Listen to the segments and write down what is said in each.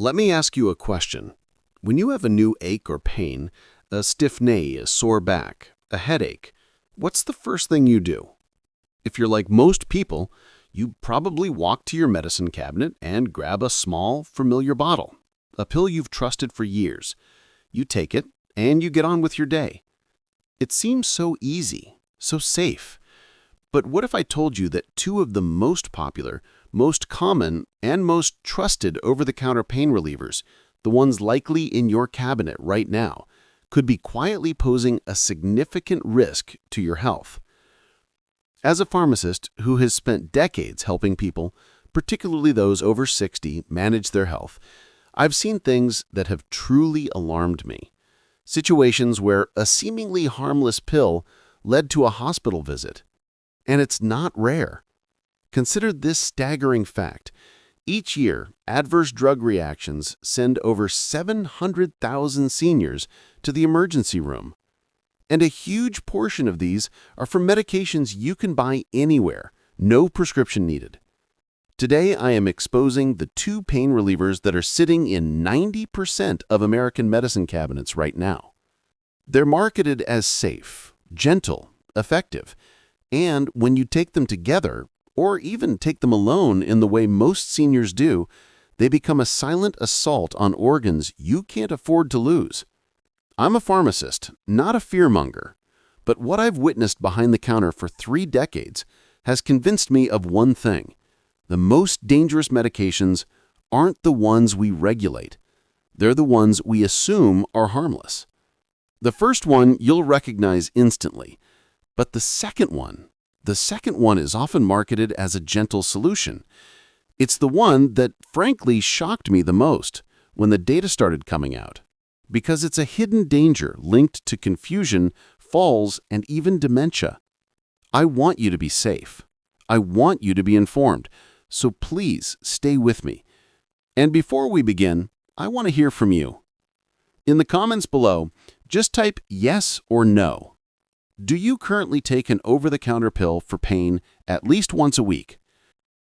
Let me ask you a question. When you have a new ache or pain, a stiff knee, a sore back, a headache, what's the first thing you do? If you're like most people, you probably walk to your medicine cabinet and grab a small, familiar bottle, a pill you've trusted for years. You take it, and you get on with your day. It seems so easy, so safe. But what if I told you that two of the most popular, most common, and most trusted over-the-counter pain relievers, the ones likely in your cabinet right now, could be quietly posing a significant risk to your health? As a pharmacist who has spent decades helping people, particularly those over 60, manage their health, I've seen things that have truly alarmed me. Situations where a seemingly harmless pill led to a hospital visit. And it's not rare. Consider this staggering fact. Each year, adverse drug reactions send over 700,000 seniors to the emergency room. And a huge portion of these are from medications you can buy anywhere, no prescription needed. Today, I am exposing the two pain relievers that are sitting in 90% of American medicine cabinets right now. They're marketed as safe, gentle, effective, and when you take them together, or even take them alone in the way most seniors do, they become a silent assault on organs you can't afford to lose. I'm a pharmacist, not a fearmonger, but what I've witnessed behind the counter for 3 decades has convinced me of one thing. The most dangerous medications aren't the ones we regulate. They're the ones we assume are harmless. The first one you'll recognize instantly, but the second one is often marketed as a gentle solution. It's the one that frankly shocked me the most when the data started coming out, because it's a hidden danger linked to confusion, falls, and even dementia. I want you to be safe. I want you to be informed. So please stay with me. And before we begin, I want to hear from you. In the comments below, just type yes or no. Do you currently take an over-the-counter pill for pain at least once a week?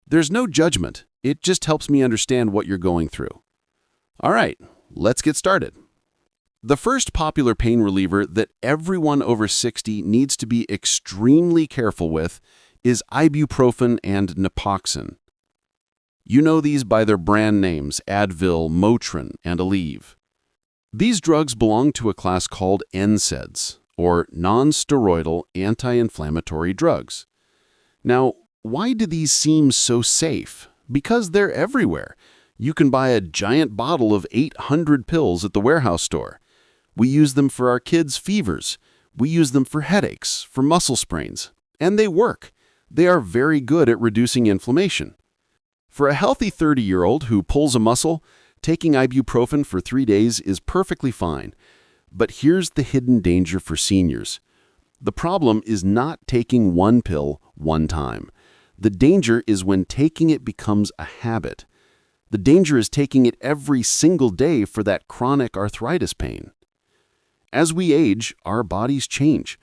There's no judgment. It just helps me understand what you're going through. All right, let's get started. The first popular pain reliever that everyone over 60 needs to be extremely careful with is ibuprofen and naproxen. You know these by their brand names, Advil, Motrin, and Aleve. These drugs belong to a class called NSAIDs, or non-steroidal anti-inflammatory drugs. Now, why do these seem so safe? Because they're everywhere. You can buy a giant bottle of 800 pills at the warehouse store. We use them for our kids' fevers. We use them for headaches, for muscle sprains. And they work. They are very good at reducing inflammation. For a healthy 30-year-old who pulls a muscle, taking ibuprofen for 3 days is perfectly fine. But here's the hidden danger for seniors. The problem is not taking one pill one time. The danger is when taking it becomes a habit. The danger is taking it every single day for that chronic arthritis pain. As we age, our bodies change.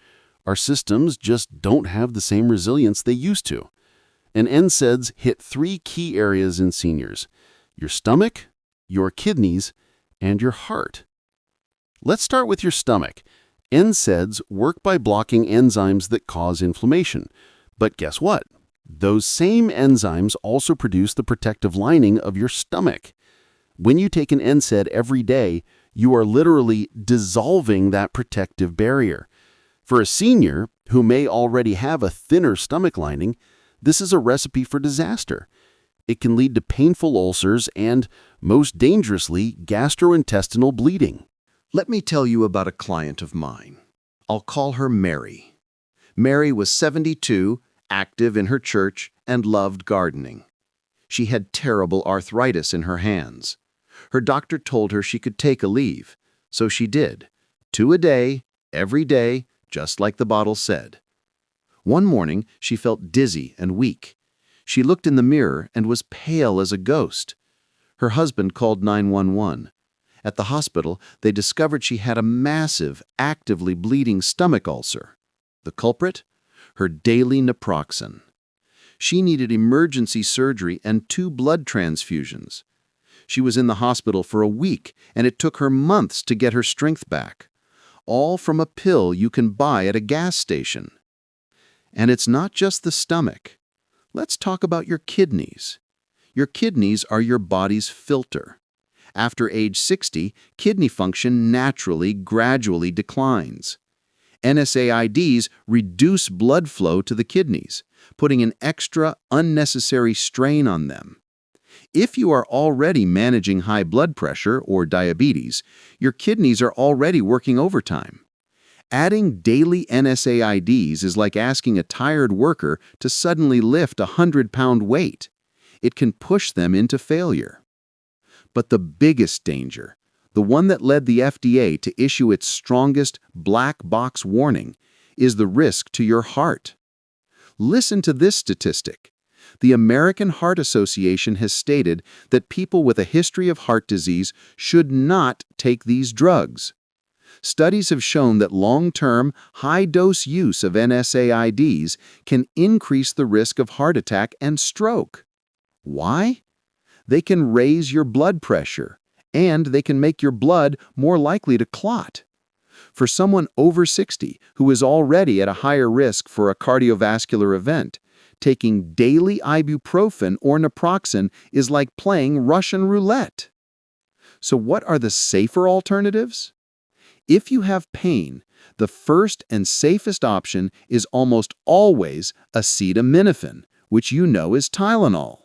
Our systems just don't have the same resilience they used to. And NSAIDs hit 3 key areas in seniors: your stomach, your kidneys, and your heart. Let's start with your stomach. NSAIDs work by blocking enzymes that cause inflammation. But guess what? Those same enzymes also produce the protective lining of your stomach. When you take an NSAID every day, you are literally dissolving that protective barrier. For a senior who may already have a thinner stomach lining, this is a recipe for disaster. It can lead to painful ulcers and, most dangerously, gastrointestinal bleeding. Let me tell you about a client of mine. I'll call her Mary. Mary was 72, active in her church, and loved gardening. She had terrible arthritis in her hands. Her doctor told her she could take Aleve, so she did. 2 a day, every day, just like the bottle said. One morning, she felt dizzy and weak. She looked in the mirror and was pale as a ghost. Her husband called 911. At the hospital, they discovered she had a massive, actively bleeding stomach ulcer. The culprit? Her daily naproxen. She needed emergency surgery and 2 blood transfusions. She was in the hospital for a week, and it took her months to get her strength back. All from a pill you can buy at a gas station. And it's not just the stomach. Let's talk about your kidneys. Your kidneys are your body's filter. After age 60, kidney function naturally, gradually declines. NSAIDs reduce blood flow to the kidneys, putting an extra, unnecessary strain on them. If you are already managing high blood pressure or diabetes, your kidneys are already working overtime. Adding daily NSAIDs is like asking a tired worker to suddenly lift a 100-pound weight. It can push them into failure. But the biggest danger, the one that led the FDA to issue its strongest black box warning, is the risk to your heart. Listen to this statistic. The American Heart Association has stated that people with a history of heart disease should not take these drugs. Studies have shown that long-term, high-dose use of NSAIDs can increase the risk of heart attack and stroke. Why? They can raise your blood pressure, and they can make your blood more likely to clot. For someone over 60 who is already at a higher risk for a cardiovascular event, taking daily ibuprofen or naproxen is like playing Russian roulette. So what are the safer alternatives? If you have pain, the first and safest option is almost always acetaminophen, which you know is Tylenol.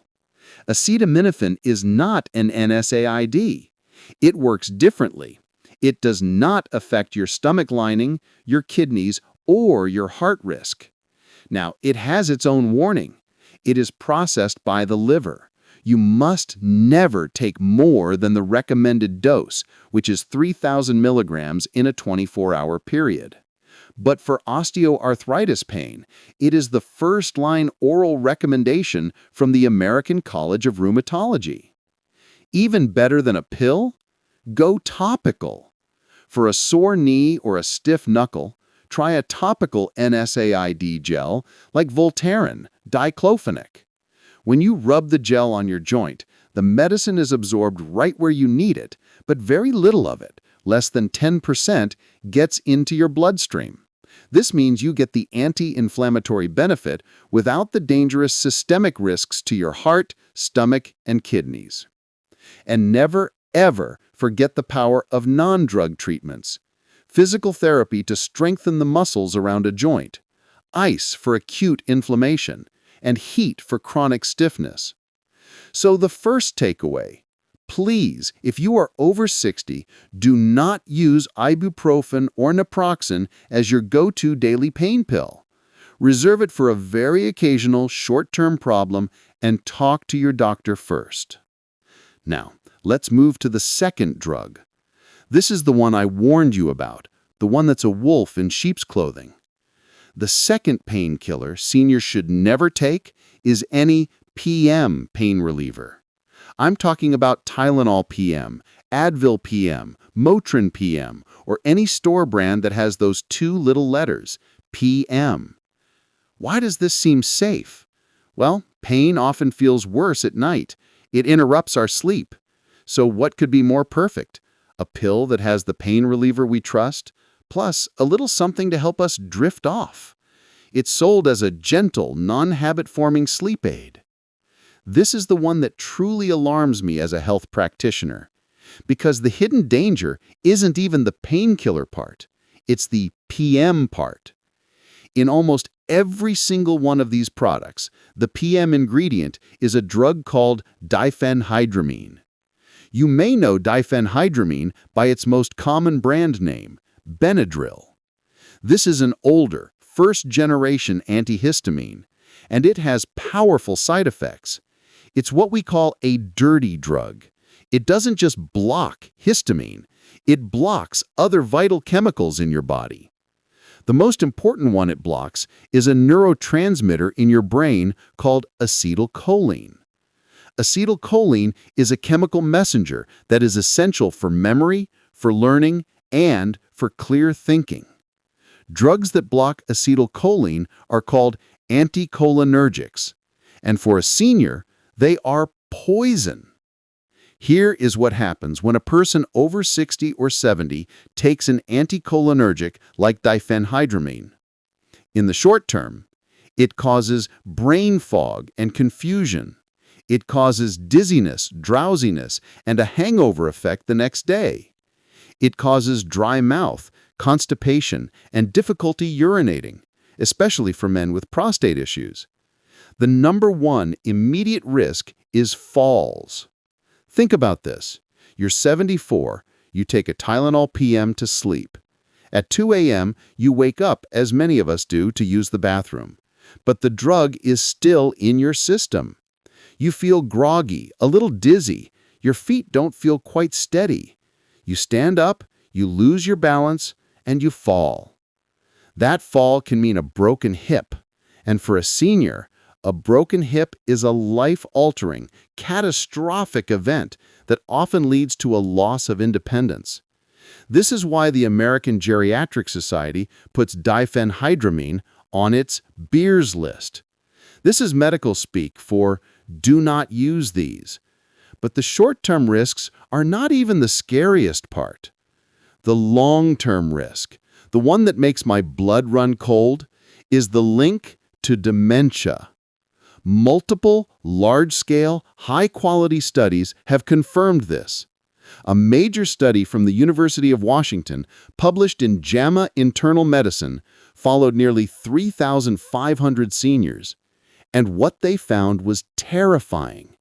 Acetaminophen is not an NSAID. It works differently. It does not affect your stomach lining, your kidneys, or your heart risk. Now, it has its own warning. It is processed by the liver. You must never take more than the recommended dose, which is 3,000 milligrams in a 24-hour period. But for osteoarthritis pain, it is the first-line oral recommendation from the American College of Rheumatology. Even better than a pill? Go topical. For a sore knee or a stiff knuckle, try a topical NSAID gel like Voltaren, diclofenac. When you rub the gel on your joint, the medicine is absorbed right where you need it, but very little of it, less than 10%, gets into your bloodstream. This means you get the anti-inflammatory benefit without the dangerous systemic risks to your heart, stomach, and kidneys. And never, ever forget the power of non-drug treatments. Physical therapy to strengthen the muscles around a joint, ice for acute inflammation, and heat for chronic stiffness. So the first takeaway, please, if you are over 60, do not use ibuprofen or naproxen as your go-to daily pain pill. Reserve it for a very occasional short-term problem and talk to your doctor first. Now, let's move to the second drug. This is the one I warned you about, the one that's a wolf in sheep's clothing. The second painkiller seniors should never take is any PM pain reliever. I'm talking about Tylenol PM, Advil PM, Motrin PM, or any store brand that has those two little letters, PM. Why does this seem safe? Well, pain often feels worse at night. It interrupts our sleep. So what could be more perfect? A pill that has the pain reliever we trust, plus a little something to help us drift off. It's sold as a gentle, non-habit-forming sleep aid. This is the one that truly alarms me as a health practitioner, because the hidden danger isn't even the painkiller part. It's the PM part. In almost every single one of these products, the PM ingredient is a drug called diphenhydramine. You may know diphenhydramine by its most common brand name, Benadryl. This is an older, first-generation antihistamine, and it has powerful side effects. It's what we call a dirty drug. It doesn't just block histamine, it blocks other vital chemicals in your body. The most important one it blocks is a neurotransmitter in your brain called acetylcholine. Acetylcholine is a chemical messenger that is essential for memory, for learning, and for clear thinking. Drugs that block acetylcholine are called anticholinergics, and for a senior, they are poison. Here is what happens when a person over 60 or 70 takes an anticholinergic like diphenhydramine. In the short term, it causes brain fog and confusion. It causes dizziness, drowsiness, and a hangover effect the next day. It causes dry mouth, constipation, and difficulty urinating, especially for men with prostate issues. The number one immediate risk is falls. Think about this. You're 74, you take a Tylenol PM to sleep. At 2 a.m., you wake up, as many of us do, to use the bathroom. But the drug is still in your system. You feel groggy, a little dizzy. Your feet don't feel quite steady. You stand up, you lose your balance, and you fall. That fall can mean a broken hip. And for a senior, a broken hip is a life-altering, catastrophic event that often leads to a loss of independence. This is why the American Geriatric Society puts diphenhydramine on its beers list. This is medical speak for do not use these. But the short-term risks are not even the scariest part. The long-term risk, the one that makes my blood run cold, is the link to dementia. Multiple, large-scale, high-quality studies have confirmed this. A major study from the University of Washington, published in JAMA Internal Medicine, followed nearly 3,500 seniors. And what they found was terrifying.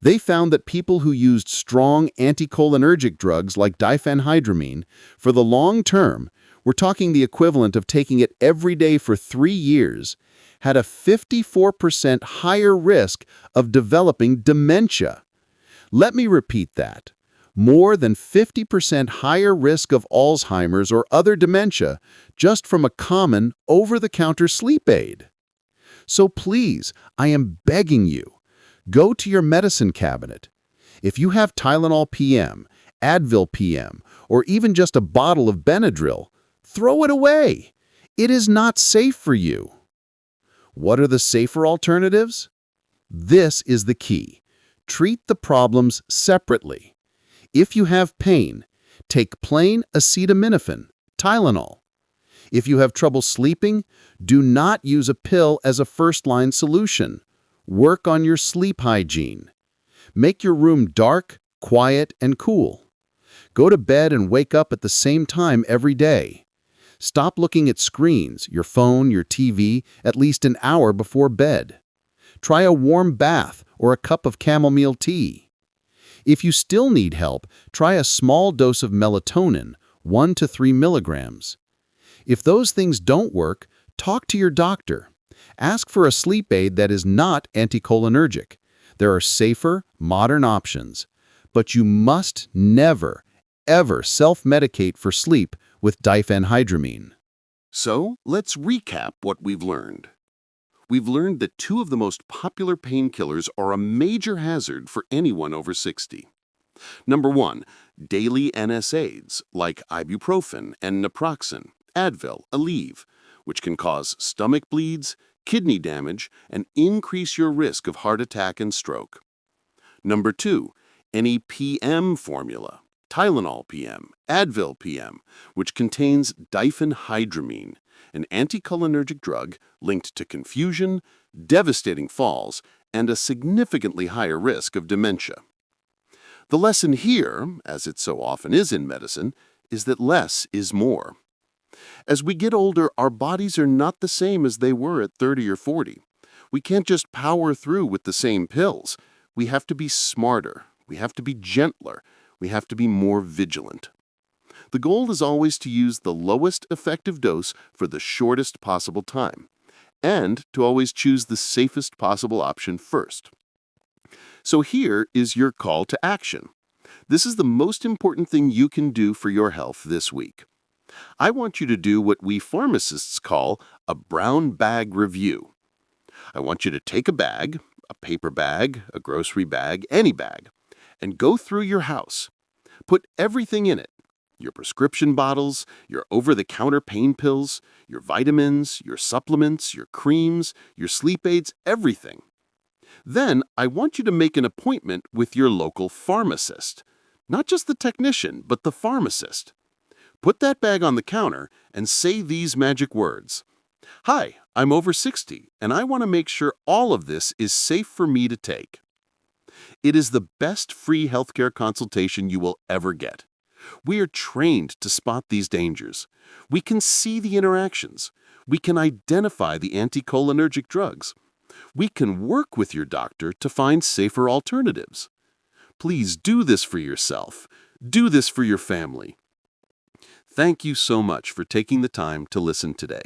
They found that people who used strong anticholinergic drugs like diphenhydramine for the long term, we're talking the equivalent of taking it every day for 3 years, had a 54% higher risk of developing dementia. Let me repeat that. More than 50% higher risk of Alzheimer's or other dementia just from a common over-the-counter sleep aid. So please, I am begging you, go to your medicine cabinet. If you have Tylenol PM, Advil PM, or even just a bottle of Benadryl, throw it away. It is not safe for you. What are the safer alternatives? This is the key. Treat the problems separately. If you have pain, take plain acetaminophen, Tylenol. If you have trouble sleeping, do not use a pill as a first-line solution. Work on your sleep hygiene. Make your room dark, quiet, and cool. Go to bed and wake up at the same time every day. Stop looking at screens, your phone, your TV, at least an hour before bed. Try a warm bath or a cup of chamomile tea. If you still need help, try a small dose of melatonin, 1 to 3 milligrams. If those things don't work, talk to your doctor. Ask for a sleep aid that is not anticholinergic. There are safer, modern options. But you must never, ever self-medicate for sleep with diphenhydramine. So, let's recap what we've learned. We've learned that 2 of the most popular painkillers are a major hazard for anyone over 60. Number 1, daily NSAIDs like ibuprofen and naproxen, Advil, Aleve, which can cause stomach bleeds, kidney damage, and increase your risk of heart attack and stroke. Number 2, any PM formula, Tylenol PM, Advil PM, which contains diphenhydramine, an anticholinergic drug linked to confusion, devastating falls, and a significantly higher risk of dementia. The lesson here, as it so often is in medicine, is that less is more. As we get older, our bodies are not the same as they were at 30 or 40. We can't just power through with the same pills. We have to be smarter. We have to be gentler. We have to be more vigilant. The goal is always to use the lowest effective dose for the shortest possible time, and to always choose the safest possible option first. So here is your call to action. This is the most important thing you can do for your health this week. I want you to do what we pharmacists call a brown bag review. I want you to take a bag, a paper bag, a grocery bag, any bag, and go through your house. Put everything in it. Your prescription bottles, your over-the-counter pain pills, your vitamins, your supplements, your creams, your sleep aids, everything. Then I want you to make an appointment with your local pharmacist. Not just the technician, but the pharmacist. Put that bag on the counter and say these magic words. Hi, I'm over 60, and I want to make sure all of this is safe for me to take. It is the best free healthcare consultation you will ever get. We are trained to spot these dangers. We can see the interactions. We can identify the anticholinergic drugs. We can work with your doctor to find safer alternatives. Please do this for yourself. Do this for your family. Thank you so much for taking the time to listen today.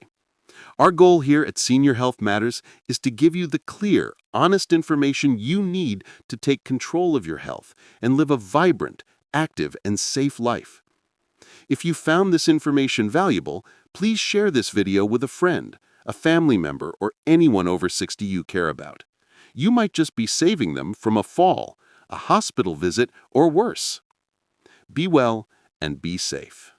Our goal here at Senior Health Matters is to give you the clear, honest information you need to take control of your health and live a vibrant, active, and safe life. If you found this information valuable, please share this video with a friend, a family member, or anyone over 60 you care about. You might just be saving them from a fall, a hospital visit, or worse. Be well and be safe.